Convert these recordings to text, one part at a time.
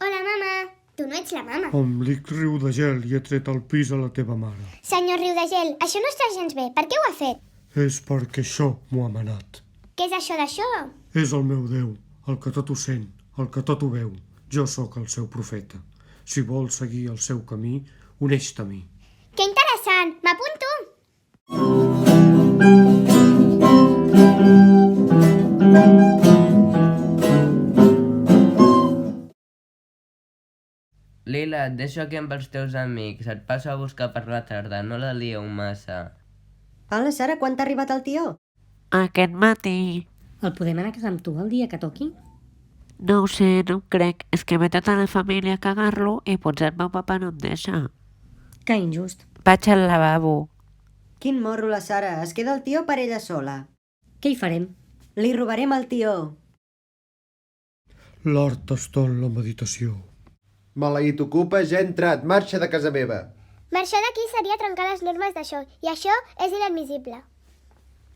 Hola, mama. Tu no ets la mama. Em dic Riudagel i he tret el pis a la teva mare. Senyor Riudagel, això no està gens bé. Per què ho ha fet? És perquè això m'ho ha manat. Què és això d'això? És el meu Déu, el que tot ho sent, el que tot ho veu. Jo sóc el seu profeta. Si vols seguir el seu camí, uneix-te a mi. Que interessant! M'apunto! Lila, et deixo aquí amb els teus amics. Et passo a buscar per la tarda, no la lieu massa. Hola, Sara, quan t'ha arribat el tió? Aquest matí. El podem anar a casa amb tu el dia que toqui? No ho sé, no ho crec. És que ve tota la família a cagar-lo i potser el meu papa no em deixa. Que injust. Vaig al lavabo. Quin morro, la Sara. Es queda el tió per ella sola. Què hi farem? Li robarem el tió. L'art està en la meditació. Maleït ocupa, ja ha entrat. Marxa de casa meva. Marxar d'aquí seria trencar les normes d'això, i això és inadmissible.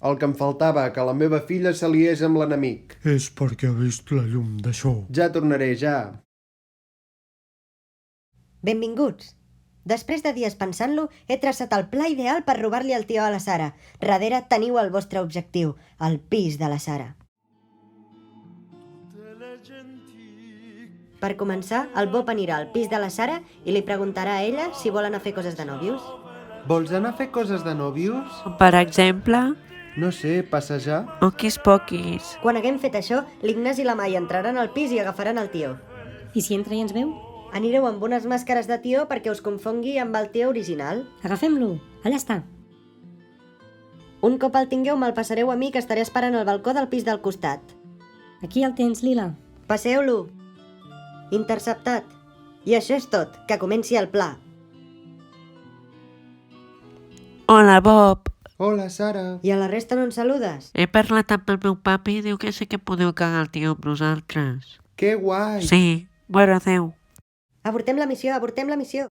El que em faltava, que la meva filla s'aliés amb l'enemic. És perquè ha vist la llum d'això. Ja tornaré, ja. Benvinguts. Després de dies pensant-lo, he traçat el pla ideal per robar-li el tió a la Sara. Darrere teniu el vostre objectiu, el pis de la Sara. Per començar, el Bob anirà al pis de la Sara i li preguntarà a ella si vol anar a fer coses de nòvios. Vols anar a fer coses de nòvios? Per exemple, No sé, passejar? oquis poquis. Quan haguem fet això, l'Ignasi i la Mai entraran al pis i agafaran el tió. I si entra i ens veu? Anireu amb unes màscares de tió perquè us confongui amb el tió original. Agafem-lo. Allà està. Un cop el tingueu, me'l passareu a mi, que estaré esperant al balcó del pis del costat. Aquí el tens, Lila. Passeu-lo. Interceptat. I això és tot, que comenci el pla. Hola, Bob. Hola, Sara. I a la resta no ens saludes? He parlat amb el meu papi i diu que sí que podeu cagar el tio amb nosaltres. Que guai. Sí. Bueno, adeu. Avortem la missió, avortem la missió.